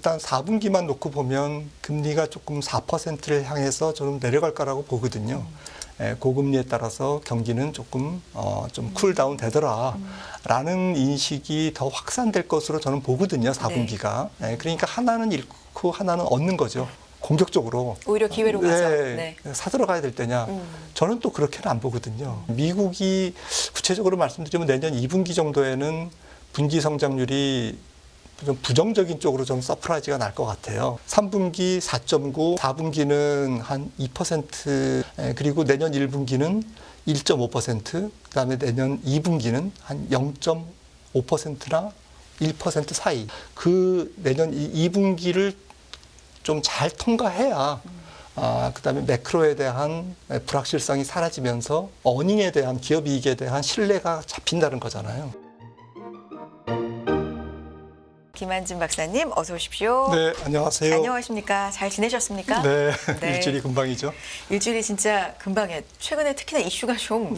일단 4분기만 놓고 보면 금리가 조금 4%를 향해서 좀 내려갈 거라고 보거든요. 고금리에 따라서 경기는 조금 좀 쿨다운 되더라라는 인식이 더 확산될 것으로 저는 보거든요. 4분기가. 그러니까 하나는 잃고 하나는 얻는 거죠. 공격적으로. 오히려 기회로 가서. 네. 사들어가야 될 때냐. 저는 또 그렇게는 안 보거든요. 미국이 구체적으로 말씀드리면 내년 2분기 정도에는 분기 성장률이 좀 부정적인 쪽으로 좀 서프라이즈가 날 것 같아요. 3분기 4.9, 4분기는 한 2%, 그리고 내년 1분기는 1.5%, 그다음에 내년 2분기는 한 0.5%나 1% 사이. 그 내년 2분기를 좀 잘 통과해야 그다음에 매크로에 대한 불확실성이 사라지면서 어닝에 대한 기업 이익에 대한 신뢰가 잡힌다는 거잖아요. 김한진 박사님 어서 오십시오. 네, 안녕하세요. 안녕하십니까? 잘 지내셨습니까? 네, 네. 일주일이 금방이죠. 일주일이 진짜 금방에 최근에 특히나 이슈가 좀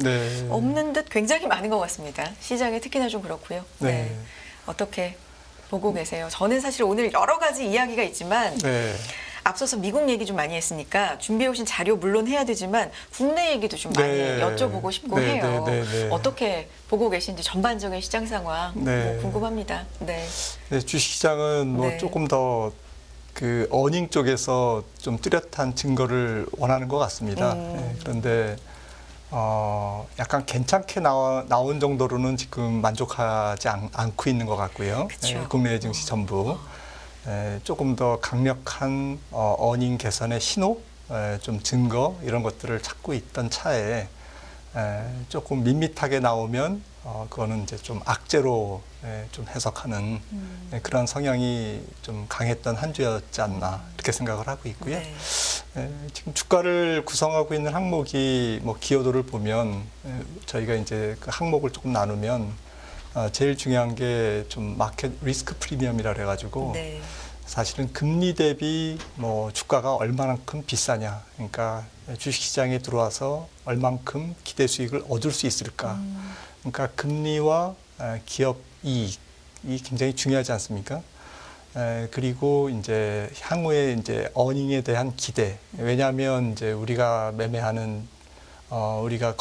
없는 듯 굉장히 많은 것 같습니다. 시장에 특히나 좀 그렇고요. 네. 어떻게 보고 계세요? 저는 사실 오늘 여러 가지 이야기가 있지만 앞서서 미국 얘기 좀 많이 했으니까 준비해 오신 자료 물론 해야 되지만 국내 얘기도 좀 많이 여쭤보고 싶고 해요. 어떻게 보고 계신지 전반적인 시장 상황 뭐 궁금합니다. 네, 주식시장은 뭐 조금 더 그 어닝 쪽에서 좀 뚜렷한 증거를 원하는 것 같습니다. 그런데 약간 괜찮게 나온 정도로는 지금 만족하지 않고 있는 것 같고요. 국내 증시 전부. 조금 더 강력한 어닝 개선의 신호, 좀 증거 이런 것들을 찾고 있던 차에 조금 밋밋하게 나오면 그거는 이제 좀 악재로 좀 해석하는 그런 성향이 좀 강했던 한 주였지 않나 이렇게 생각을 하고 있고요. 지금 주가를 구성하고 있는 항목이 뭐 기여도를 보면 저희가 이제 그 항목을 조금 나누면 제일 중요한 게 좀 마켓 리스크 프리미엄이라 그래가지고 사실은 금리 대비 뭐 주가가 얼마만큼 비싸냐, 그러니까 주식시장에 들어와서 얼만큼 기대 수익을 얻을 수 있을까. 그러니까 금리와 기업 이익이 굉장히 중요하지 않습니까? 그리고 이제 향후에 이제 어닝에 대한 기대. 왜냐하면 이제 우리가 매매하는 우리가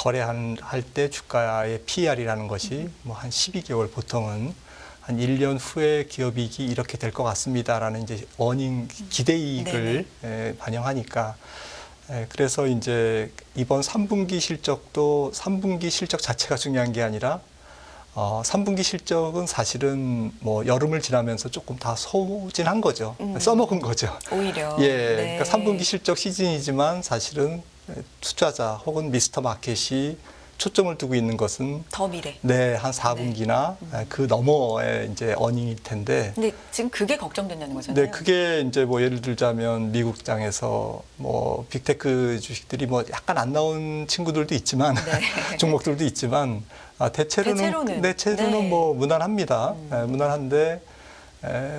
할 때 주가의 PER이라는 것이 뭐 한 12개월 보통은 한 1년 후에 기업이익이 이렇게 될 것 같습니다라는 이제 어닝 기대이익을 반영하니까 그래서 이제 이번 3분기 실적도 3분기 실적 자체가 중요한 게 아니라 3분기 실적은 사실은 뭐 여름을 지나면서 조금 다 소진한 거죠. 써먹은 거죠. 오히려. 그러니까 3분기 실적 시즌이지만 사실은 투자자 혹은 미스터 마켓이 초점을 두고 있는 것은 더 미래. 한 4분기나 그 너머의 이제 어닝일 텐데. 근데 지금 그게 걱정된다는 거잖아요. 그게 이제 뭐 예를 들자면 미국장에서 뭐 빅테크 주식들이 뭐 약간 안 나온 친구들도 있지만 종목들도 있지만 대체로는 뭐 무난합니다. 무난한데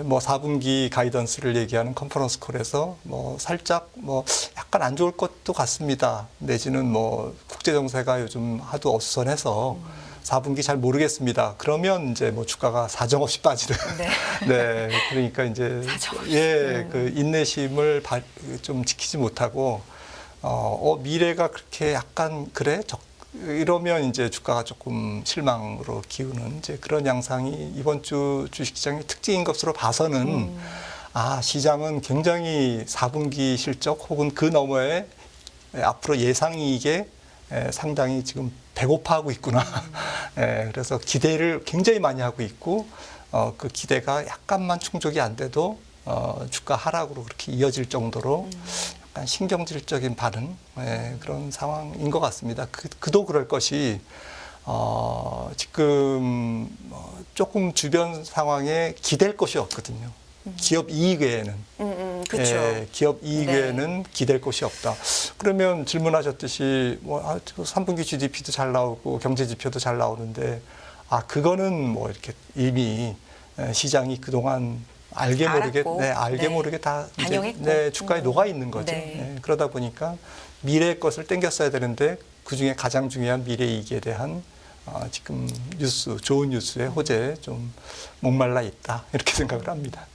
뭐 4분기 가이던스를 얘기하는 컨퍼런스 콜에서 뭐 살짝 뭐 약간 안 좋을 것도 같습니다. 내지는 뭐 국제 정세가 요즘 하도 어수선해서 4분기 잘 모르겠습니다. 그러면 이제 뭐 주가가 사정없이 빠지는. 그러니까 이제 그 인내심을 좀 지키지 못하고 미래가 그렇게 약간 그래? 이러면 이제 주가가 조금 실망으로 기우는 이제 그런 양상이 이번 주 주식시장의 특징인 것으로 봐서는 시장은 굉장히 4분기 실적 혹은 그 너머에 앞으로 예상이익에 상당히 지금 배고파하고 있구나. 그래서 기대를 굉장히 많이 하고 있고 그 기대가 약간만 충족이 안 돼도 주가 하락으로 그렇게 이어질 정도로 약간 신경질적인 반응 그런 상황인 것 같습니다. 그도 그럴 것이 지금 조금 주변 상황에 기댈 것이 없거든요. 기업 이익 외에는. 기업 이익 외에는 기댈 것이 없다. 그러면 질문하셨듯이 뭐 3분기 GDP도 잘 나오고 경제 지표도 잘 나오는데 그거는 뭐 이렇게 이미 시장이 그동안 알게 모르게 다 이제 주가에 녹아 있는 거죠. 그러다 보니까 미래의 것을 땡겼어야 되는데 그중에 가장 중요한 미래 이익에 대한 지금 좋은 뉴스의 호재에 좀 목말라 있다 이렇게 생각을 합니다.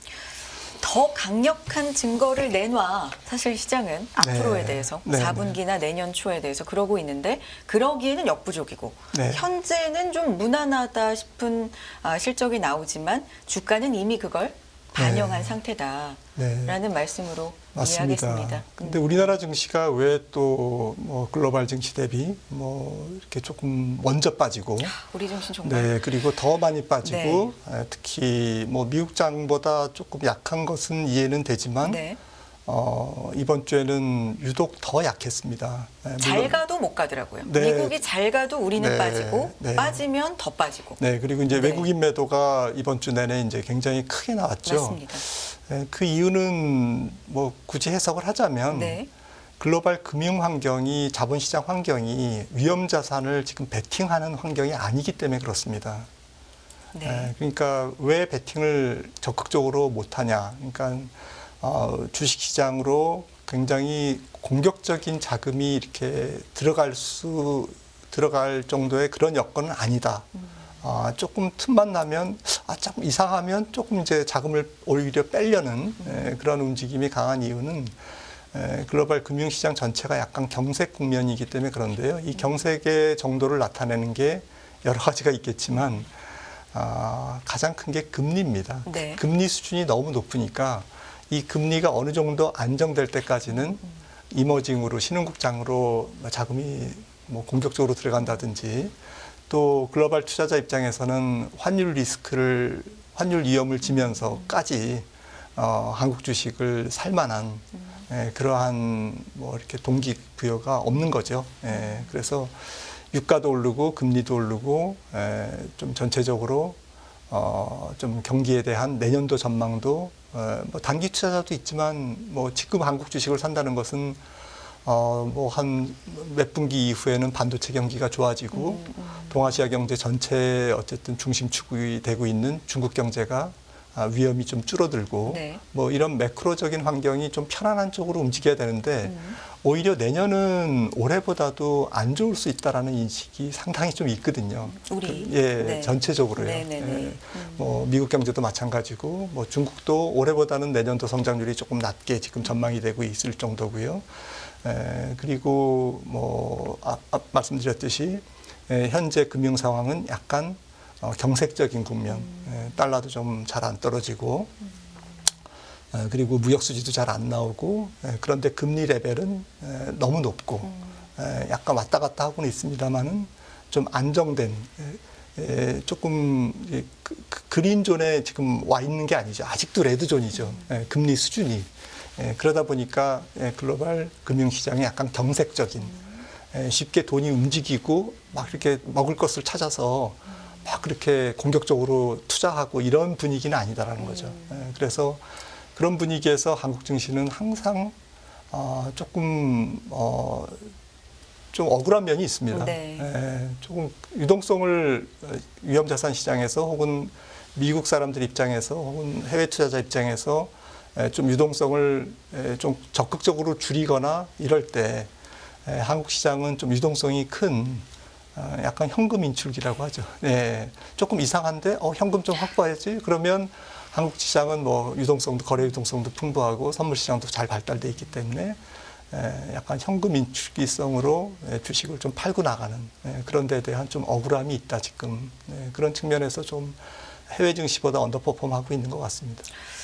더 더 강력한 증거를 내놔. 사실 시장은 앞으로에 네. 대해서 네. 4분기나 내년 초에 대해서 그러고 있는데 그러기에는 역부족이고 네. 현재는 좀 무난하다 싶은 실적이 나오지만 주가는 이미 그걸 반영한 네. 상태다라는 네. 말씀으로 맞습니다. 이해하겠습니다. 근데 우리나라 증시가 왜 또 뭐 글로벌 증시 대비 뭐 이렇게 조금 먼저 빠지고, 우리 증시 정말 네, 그리고 더 많이 빠지고, 특히 뭐 미국 장보다 조금 약한 것은 이해는 되지만, 네. 이번 주에는 유독 더 약했습니다. 네, 잘 물론- 가도 못 가더라고요. 네. 미국이 잘 가도 우리는 네. 빠지고 네. 빠지면 더 빠지고. 네, 그리고 이제 네. 외국인 매도가 이번 주 내내 이제 굉장히 크게 나왔죠. 맞습니다. 네, 그 이유는 뭐 굳이 해석을 하자면 네. 글로벌 금융 환경이, 자본시장 환경이 위험 자산을 지금 베팅하는 환경이 아니기 때문에 그렇습니다. 네. 그러니까 왜 베팅을 적극적으로 못하냐. 그러니까 주식시장으로 굉장히 공격적인 자금이 이렇게 들어갈 정도의 그런 여건은 아니다. 조금 틈만 나면, 조금 이상하면 조금 이제 자금을 오히려 빼려는 그런 움직임이 강한 이유는 글로벌 금융시장 전체가 약간 경색 국면이기 때문에 그런데요. 이 경색의 정도를 나타내는 게 여러 가지가 있겠지만, 가장 큰 게 금리입니다. 네. 금리 수준이 너무 높으니까 이 금리가 어느 정도 안정될 때까지는 이머징으로, 신흥국장으로 자금이 뭐 공격적으로 들어간다든지, 또 글로벌 투자자 입장에서는 환율 위험을 지면서까지 한국 주식을 살 만한 그러한 뭐 이렇게 동기부여가 없는 거죠. 그래서 유가도 오르고 금리도 오르고 좀 전체적으로 좀 경기에 대한 내년도 전망도 뭐 단기 투자자도 있지만 뭐 지금 한국 주식을 산다는 것은 뭐 한 몇 분기 이후에는 반도체 경기가 좋아지고 동아시아 경제 전체에 어쨌든 중심축이 되고 있는 중국 경제가 위험이 좀 줄어들고 네. 뭐 이런 매크로적인 환경이 좀 편안한 쪽으로 움직여야 되는데 오히려 내년은 올해보다도 안 좋을 수 있다라는 인식이 상당히 좀 있거든요. 우리. 네. 전체적으로요. 네네네. 뭐 미국 경제도 마찬가지고 뭐 중국도 올해보다는 내년도 성장률이 조금 낮게 지금 전망이 되고 있을 정도고요. 그리고 뭐 말씀드렸듯이 현재 금융 상황은 약간 경색적인 국면, 달러도 좀 잘 안 떨어지고, 그리고 무역 수지도 잘 안 나오고, 그런데 금리 레벨은 너무 높고, 약간 왔다 갔다 하고는 있습니다만은 좀 안정된, 조금 그린존에 지금 와 있는 게 아니죠. 아직도 레드존이죠. 금리 수준이. 그러다 보니까 글로벌 금융시장이 약간 경색적인, 쉽게 돈이 움직이고 막 이렇게 먹을 것을 찾아서 막 그렇게 공격적으로 투자하고 이런 분위기는 아니다라는 거죠. 그래서 그런 분위기에서 한국 증시는 항상 조금 좀 억울한 면이 있습니다. 네. 조금 유동성을 위험자산 시장에서 혹은 미국 사람들 입장에서 혹은 해외 투자자 입장에서 좀 유동성을 좀 적극적으로 줄이거나 이럴 때 한국 시장은 좀 유동성이 큰 약간 현금 인출기라고 하죠. 조금 이상한데 현금 좀 확보해야지. 그러면 한국 시장은 뭐 유동성도 거래 유동성도 풍부하고 선물 시장도 잘 발달돼 있기 때문에 약간 현금 인출기성으로 주식을 좀 팔고 나가는 그런 데에 대한 좀 억울함이 있다 지금. 그런 측면에서 좀 해외 증시보다 언더퍼폼하고 있는 것 같습니다.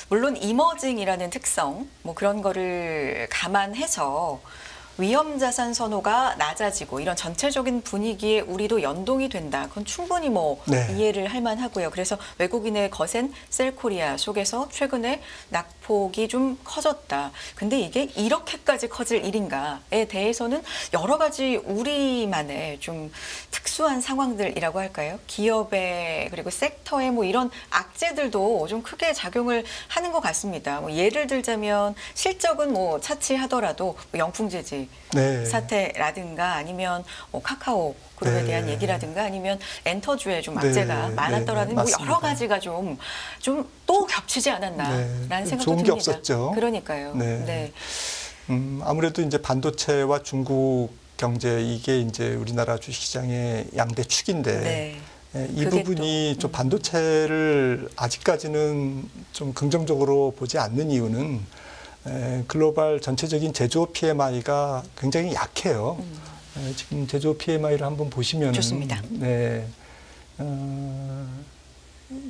물론 이머징이라는 특성, 뭐 그런 거를 감안해서 위험자산 선호가 낮아지고 이런 전체적인 분위기에 우리도 연동이 된다. 그건 충분히 뭐 이해를 할 만하고요. 그래서 외국인의 거센 셀코리아 속에서 최근에 낙폭이 좀 커졌다. 근데 이게 이렇게까지 커질 일인가에 대해서는 여러 가지 우리만의 좀 특수한 상황들이라고 할까요? 기업의 그리고 섹터의 뭐 이런 악재들도 좀 크게 작용을 하는 것 같습니다. 뭐 예를 들자면 실적은 뭐 차치하더라도 뭐 영풍재지 사태라든가 아니면 뭐 카카오 그룹에 대한 얘기라든가 아니면 엔터주에 좀 악재가 많았더라는 뭐 여러 가지가 좀 또 겹치지 않았나라는 생각도 좋은 듭니다. 게 없었죠. 그러니까요. 네. 아무래도 이제 반도체와 중국 경제 이게 이제 우리나라 주식시장의 양대 축인데 이 부분이 좀 반도체를 아직까지는 좀 긍정적으로 보지 않는 이유는 글로벌 전체적인 제조업 PMI가 굉장히 약해요. 지금 제조업 PMI를 한번 보시면은 좋습니다. 네,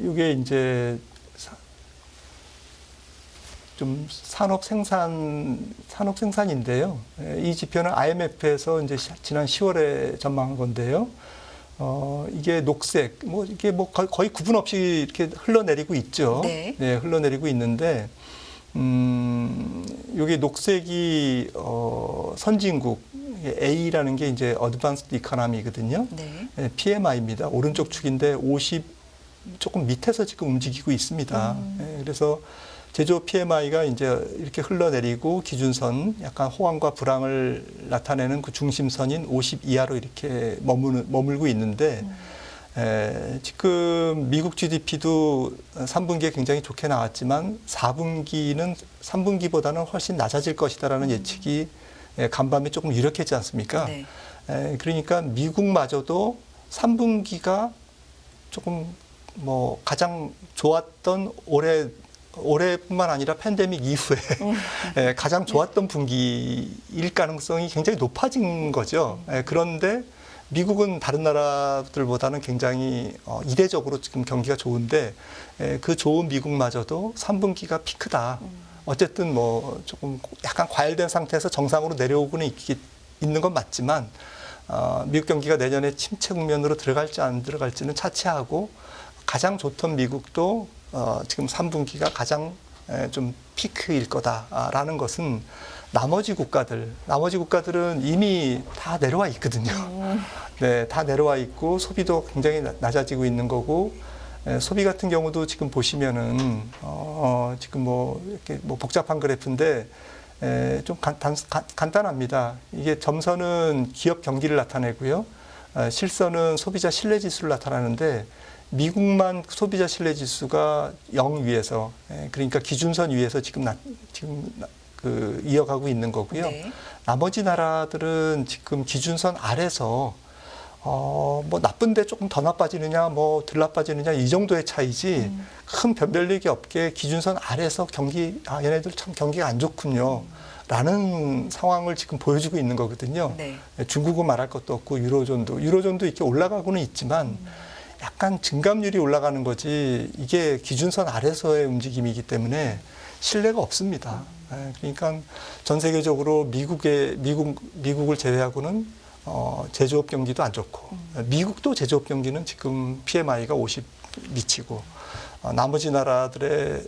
이게 이제 좀 산업 생산인데요. 이 지표는 IMF에서 이제 지난 10월에 전망한 건데요. 이게 녹색, 이게 거의 구분 없이 이렇게 흘러내리고 있죠. 네. 네, 흘러내리고 있는데, 여기 녹색이, 선진국, A라는 게 이제 어드밴스드 이코노미거든요. 네. PMI입니다. 오른쪽 축인데 50 조금 밑에서 지금 움직이고 있습니다. 그래서 제조업 PMI가 이제 이렇게 흘러내리고 기준선, 약간 호황과 불황을 나타내는 그 중심선인 50 이하로 이렇게 머물고 있는데, 지금 미국 GDP도 3분기에 굉장히 좋게 나왔지만 4분기는 3분기보다는 훨씬 낮아질 것이다라는 예측이 간밤에 조금 유력했지 않습니까? 네. 그러니까 미국마저도 3분기가 조금 가장 좋았던 올해뿐만 아니라 팬데믹 이후에 가장 좋았던 분기일 가능성이 굉장히 높아진 거죠. 그런데 미국은 다른 나라들보다는 굉장히 이례적으로 지금 경기가 좋은데 그 좋은 미국마저도 3분기가 피크다. 어쨌든 조금 약간 과열된 상태에서 정상으로 내려오고는 있는 건 맞지만 미국 경기가 내년에 침체 국면으로 들어갈지 안 들어갈지는 차치하고 가장 좋던 미국도 지금 3분기가 가장 좀 피크일 거다라는 것은 나머지 국가들은 이미 다 내려와 있거든요. 네, 다 내려와 있고 소비도 굉장히 낮아지고 있는 거고 소비 같은 경우도 지금 보시면은 지금 이렇게 복잡한 그래프인데 좀 간단합니다. 이게 점선은 기업 경기를 나타내고요. 실선은 소비자 신뢰 지수를 나타내는데 미국만 소비자 신뢰 지수가 0 위에서 그러니까 기준선 위에서 지금 이어가고 있는 거고요. 네. 나머지 나라들은 지금 기준선 아래서 나쁜데 조금 더 나빠지느냐, 덜 나빠지느냐 이 정도의 차이지 큰 변별력이 없게 기준선 아래서 얘네들 참 경기가 안 좋군요. 라는 상황을 지금 보여주고 있는 거거든요. 네. 중국은 말할 것도 없고 유로존도 이렇게 올라가고는 있지만 약간 증감률이 올라가는 거지 이게 기준선 아래서의 움직임이기 때문에 신뢰가 없습니다. 그러니까 전 세계적으로 미국을 제외하고는 제조업 경기도 안 좋고 미국도 제조업 경기는 지금 PMI가 50 미치고 나머지 나라들의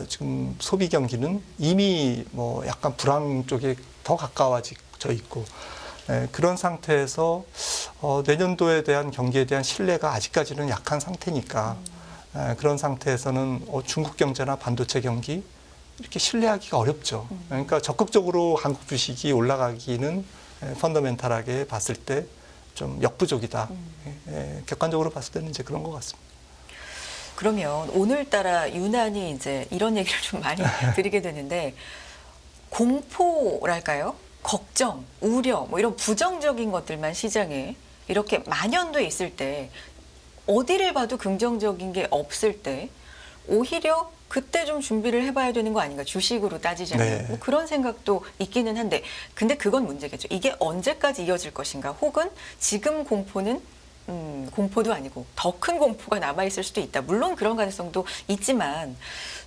지금 소비 경기는 이미 약간 불황 쪽에 더 가까워져 있고 그런 상태에서 내년도에 대한 경기에 대한 신뢰가 아직까지는 약한 상태니까 그런 상태에서는 중국 경제나 반도체 경기 이렇게 신뢰하기가 어렵죠. 그러니까 적극적으로 한국 주식이 올라가기는 펀더멘탈하게 봤을 때 좀 역부족이다. 객관적으로 봤을 때는 이제 그런 것 같습니다. 그러면 오늘따라 유난히 이제 이런 얘기를 좀 많이 드리게 되는데 공포랄까요? 걱정, 우려, 이런 부정적인 것들만 시장에 이렇게 만연돼 있을 때 어디를 봐도 긍정적인 게 없을 때 오히려 그때 좀 준비를 해봐야 되는 거 아닌가 주식으로 따지자면 네. 그런 생각도 있기는 한데 근데 그건 문제겠죠. 이게 언제까지 이어질 것인가 혹은 지금 공포는 공포도 아니고 더 큰 공포가 남아있을 수도 있다. 물론 그런 가능성도 있지만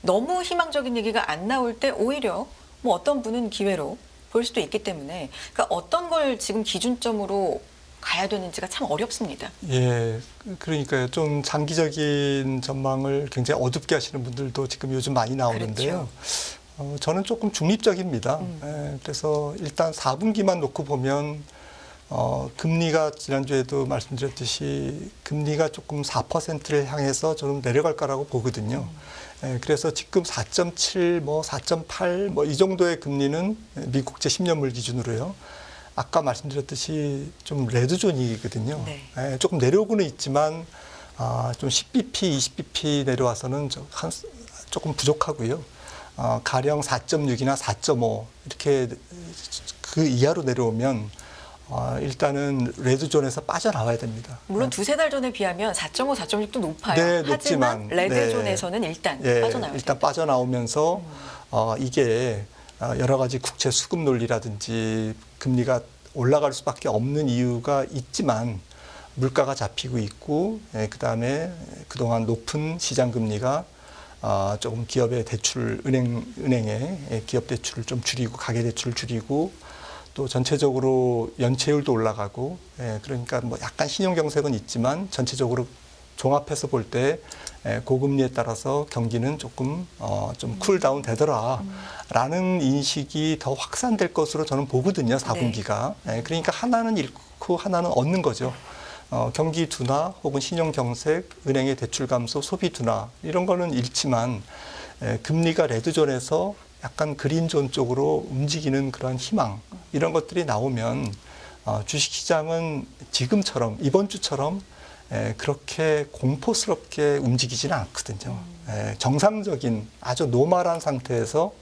너무 희망적인 얘기가 안 나올 때 오히려 어떤 분은 기회로 볼 수도 있기 때문에 그러니까 어떤 걸 지금 기준점으로 가야 되는지가 참 어렵습니다. 예, 그러니까요. 좀 장기적인 전망을 굉장히 어둡게 하시는 분들도 지금 요즘 많이 나오는데요. 그렇죠. 저는 조금 중립적입니다. 그래서 일단 4분기만 놓고 보면 금리가 지난주에도 말씀드렸듯이 금리가 조금 4%를 향해서 좀 내려갈 거라고 보거든요. 그래서 지금 4.7, 4.8 이 정도의 금리는 미국제 10년물 기준으로요. 아까 말씀드렸듯이 좀 레드존이거든요. 네. 조금 내려오고는 있지만 좀 10bp, 20bp 내려와서는 조금 부족하고요. 가령 4.6이나 4.5 이렇게 그 이하로 내려오면 일단은 레드존에서 빠져나와야 됩니다. 물론 두세 달 전에 비하면 4.5, 4.6도 높아요. 네, 하지만 높지만, 레드존에서는 일단 빠져나와야 일단 돼요. 빠져나오면서 이게 여러 가지 국채 수급 논리라든지 금리가 올라갈 수밖에 없는 이유가 있지만 물가가 잡히고 있고 그다음에 그동안 높은 시장 금리가 조금 기업의 대출 은행의 기업 대출을 좀 줄이고 가계 대출을 줄이고 또 전체적으로 연체율도 올라가고 그러니까 뭐 약간 신용 경색은 있지만 전체적으로 종합해서 볼 때 고금리에 따라서 경기는 조금 좀 쿨다운 되더라라는 인식이 더 확산될 것으로 저는 보거든요. 4분기가. 그러니까 하나는 잃고 하나는 얻는 거죠. 경기 둔화 혹은 신용 경색, 은행의 대출 감소, 소비 둔화 이런 거는 잃지만 금리가 레드존에서 약간 그린존 쪽으로 움직이는 그런 희망 이런 것들이 나오면 주식시장은 지금처럼 이번 주처럼 그렇게 공포스럽게 움직이지는 않거든요. 정상적인 아주 노멀한 상태에서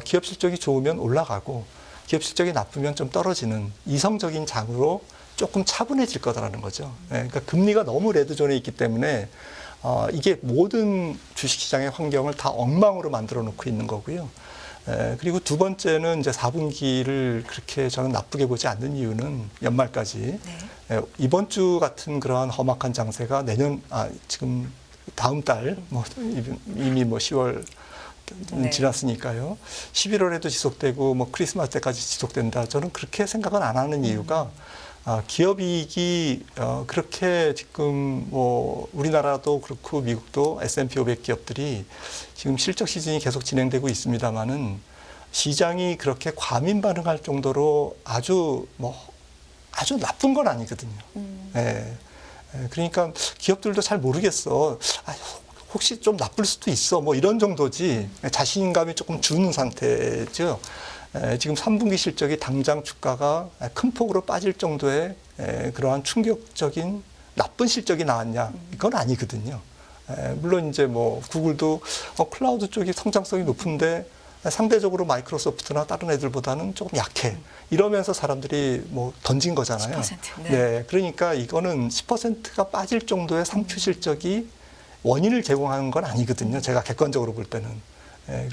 기업 실적이 좋으면 올라가고 기업 실적이 나쁘면 좀 떨어지는 이성적인 장으로 조금 차분해질 거다라는 거죠. 그러니까 금리가 너무 레드존에 있기 때문에 이게 모든 주식시장의 환경을 다 엉망으로 만들어 놓고 있는 거고요. 그리고 두 번째는 이제 4분기를 그렇게 저는 나쁘게 보지 않는 이유는 연말까지 이번 주 같은 그러한 험악한 장세가 지금 다음 달 이미 10월 지났으니까요. 11월에도 지속되고 크리스마스 때까지 지속된다. 저는 그렇게 생각은 안 하는 이유가 기업이익이 그렇게 지금 우리나라도 그렇고 미국도 S&P 500 기업들이 지금 실적 시즌이 계속 진행되고 있습니다만은 시장이 그렇게 과민 반응할 정도로 아주 나쁜 건 아니거든요. 그러니까 기업들도 잘 모르겠어. 혹시 좀 나쁠 수도 있어. 이런 정도지. 자신감이 조금 주는 상태죠. 지금 3분기 실적이 당장 주가가 큰 폭으로 빠질 정도의 그러한 충격적인 나쁜 실적이 나왔냐? 이건 아니거든요. 물론 이제 구글도 클라우드 쪽이 성장성이 높은데 상대적으로 마이크로소프트나 다른 애들보다는 조금 약해. 이러면서 사람들이 던진 거잖아요. 10%, 네. 그러니까 이거는 10%가 빠질 정도의 상투 실적이 원인을 제공하는 건 아니거든요. 제가 객관적으로 볼 때는.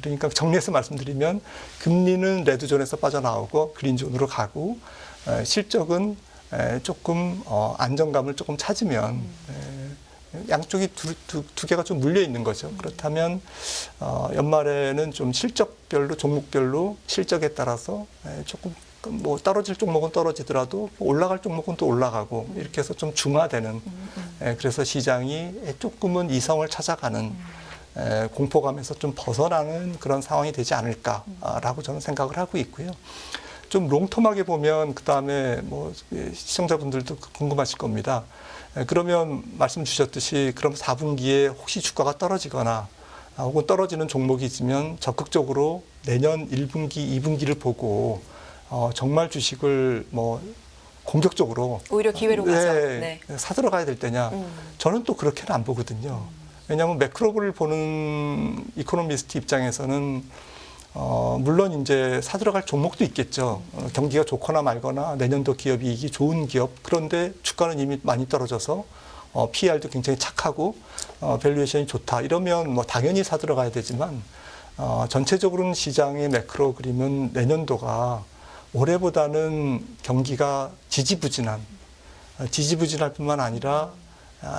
그러니까 정리해서 말씀드리면 금리는 레드존에서 빠져나오고 그린존으로 가고 실적은 조금 안정감을 조금 찾으면 양쪽이 두 개가 좀 물려 있는 거죠. 그렇다면 연말에는 좀 실적별로 종목별로 실적에 따라서 조금 떨어질 종목은 떨어지더라도 올라갈 종목은 또 올라가고 이렇게 해서 좀 중화되는 그래서 시장이 조금은 이성을 찾아가는 공포감에서 좀 벗어나는 그런 상황이 되지 않을까라고 저는 생각을 하고 있고요. 좀 롱텀하게 보면 그다음에 시청자분들도 궁금하실 겁니다. 그러면 말씀 주셨듯이 그럼 4분기에 혹시 주가가 떨어지거나 혹은 떨어지는 종목이 있으면 적극적으로 내년 1분기, 2분기를 보고 정말 주식을 공격적으로 오히려 기회로 가서 사들어 가야 될 때냐? 저는 또 그렇게는 안 보거든요. 왜냐하면 매크로를 보는 이코노미스트 입장에서는 물론 이제 사들어갈 종목도 있겠죠. 경기가 좋거나 말거나 내년도 기업 이익이 좋은 기업. 그런데 주가는 이미 많이 떨어져서 PER도 굉장히 착하고 밸류에이션이 좋다. 이러면 당연히 사들어가야 되지만 전체적으로는 시장의 매크로 그림은 내년도가 올해보다는 경기가 지지부진할 뿐만 아니라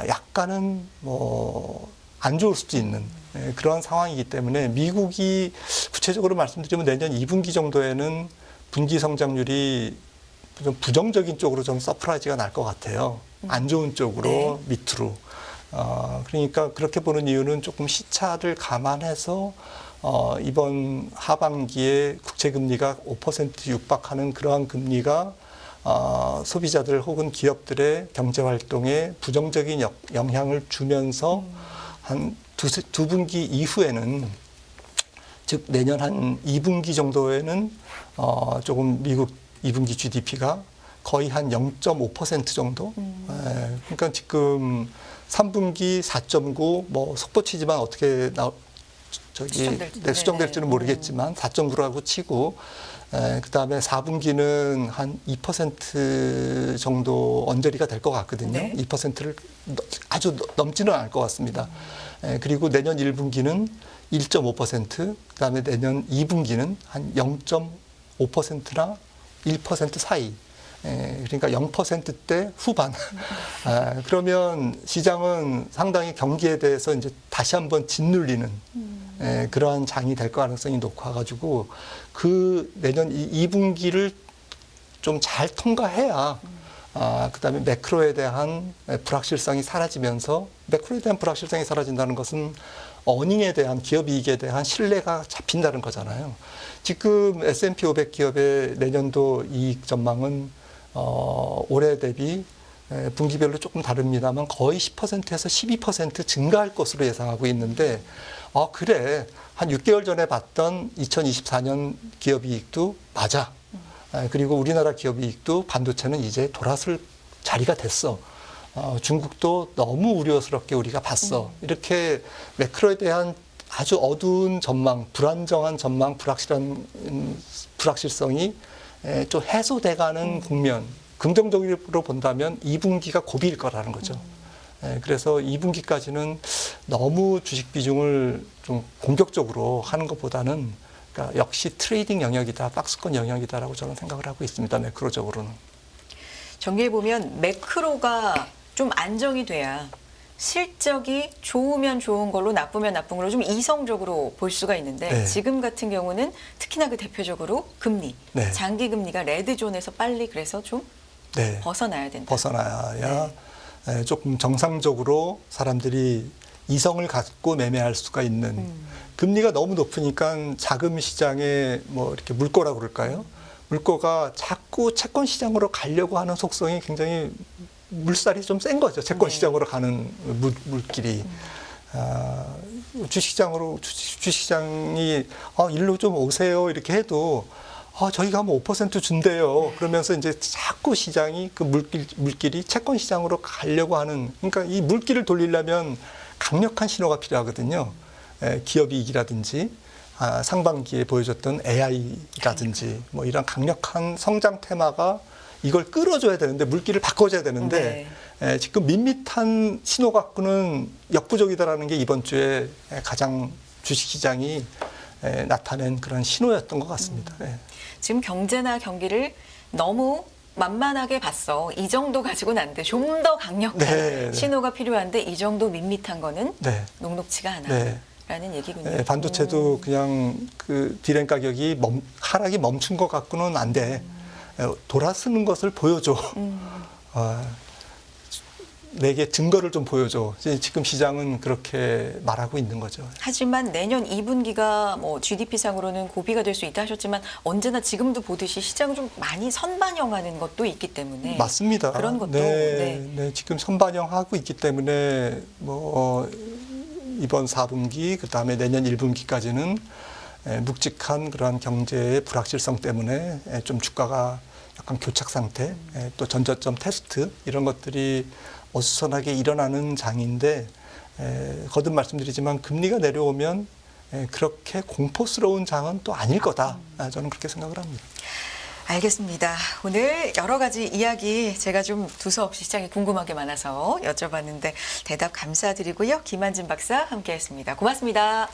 약간은 안 좋을 수도 있는 그러한 상황이기 때문에 미국이 구체적으로 말씀드리면 내년 2분기 정도에는 분기 성장률이 좀 부정적인 쪽으로 좀 서프라이즈가 날 것 같아요. 안 좋은 쪽으로 밑으로. 그러니까 그렇게 보는 이유는 조금 시차를 감안해서 이번 하반기에 국채금리가 5% 육박하는 그러한 금리가 소비자들 혹은 기업들의 경제활동에 부정적인 영향을 주면서 한 두 분기 이후에는 즉 내년 한 2분기 정도에는 조금 미국 2분기 GDP가 거의 한 0.5% 정도. 그러니까 지금 3분기 4.9 속보치지만 어떻게 수정될지는 모르겠지만 4.9라고 치고 그다음에 4분기는 한 2% 정도 언저리가 될 것 같거든요. 네. 2%를 아주 넘지는 않을 것 같습니다. 그리고 내년 1분기는 1.5%, 그다음에 내년 2분기는 한 0.5%나 1% 사이. 그러니까 0%대 후반. 그러면 시장은 상당히 경기에 대해서 이제 다시 한번 짓눌리는 그러한 장이 될 가능성이 높아가지고 그 내년 2분기를 좀 잘 통과해야 그다음에 매크로에 대한 불확실성이 사라지면서 매크로에 대한 불확실성이 사라진다는 것은 어닝에 대한 기업 이익에 대한 신뢰가 잡힌다는 거잖아요. 지금 S&P 500 기업의 내년도 이익 전망은 올해 대비 분기별로 조금 다릅니다만 거의 10%에서 12% 증가할 것으로 예상하고 있는데 그래 한 6개월 전에 봤던 2024년 기업 이익도 맞아. 그리고 우리나라 기업 이익도 반도체는 이제 돌아설 자리가 됐어. 중국도 너무 우려스럽게 우리가 봤어. 이렇게 매크로에 대한 아주 어두운 전망, 불안정한 전망, 불확실성이 좀 해소돼가는 국면, 긍정적으로 본다면 2분기가 고비일 거라는 거죠. 그래서 2분기까지는 너무 주식 비중을 좀 공격적으로 하는 것보다는 그러니까 역시 트레이딩 영역이다, 박스권 영역이다라고 저는 생각을 하고 있습니다. 매크로적으로는. 정리해 보면 매크로가 좀 안정이 돼야 실적이 좋으면 좋은 걸로 나쁘면 나쁜 걸로 좀 이성적으로 볼 수가 있는데 네. 지금 같은 경우는 특히나 그 대표적으로 금리, 네. 장기 금리가 레드존에서 빨리 그래서 좀 네. 벗어나야 된다. 벗어나야 조금 정상적으로 사람들이 이성을 갖고 매매할 수가 있는 금리가 너무 높으니까 자금 시장에 뭐 이렇게 물꼬라고 그럴까요? 물꼬가 자꾸 채권 시장으로 가려고 하는 속성이 굉장히 물살이 좀 센 거죠. 채권 시장으로 가는 물길이. 주식시장이 일로 좀 오세요 이렇게 해도 저희가 뭐 5% 준대요. 그러면서 이제 자꾸 시장이 그 물길이 채권 시장으로 가려고 하는, 그러니까 이 물길을 돌리려면 강력한 신호가 필요하거든요. 기업 이익이라든지 상반기에 보여줬던 AI라든지 뭐 이런 강력한 성장 테마가 이걸 끌어줘야 되는데 물길을 바꿔줘야 되는데 지금 밋밋한 신호 갖고는 역부족이다라는 게 이번 주에 가장 주식시장이 나타낸 그런 신호였던 것 같습니다. 지금 경제나 경기를 너무 만만하게 봤어. 이 정도 가지고는 안 돼. 좀 더 강력한 신호가 필요한데 이 정도 밋밋한 거는 녹록치가 않아. 라는 얘기군요. 반도체도 그냥 그 디램 가격이 하락이 멈춘 것 갖고는 안 돼. 돌아서는 것을 보여줘. 내게 증거를 좀 보여줘. 지금 시장은 그렇게 말하고 있는 거죠. 하지만 내년 2분기가 뭐 GDP상으로는 고비가 될 수 있다 하셨지만 언제나 지금도 보듯이 시장을 좀 많이 선반영하는 것도 있기 때문에 맞습니다. 그런 것도 지금 선반영하고 있기 때문에 뭐 이번 4분기 그다음에 내년 1분기까지는 묵직한 그러한 경제의 불확실성 때문에 좀 주가가 약간 교착 상태, 또 전저점 테스트 이런 것들이 어수선하게 일어나는 장인데 거듭 말씀드리지만 금리가 내려오면 그렇게 공포스러운 장은 또 아닐 거다. 저는 그렇게 생각을 합니다. 알겠습니다. 오늘 여러 가지 이야기 제가 좀 두서없이 시장이 궁금한 게 많아서 여쭤봤는데 대답 감사드리고요. 김한진 박사 함께했습니다. 고맙습니다.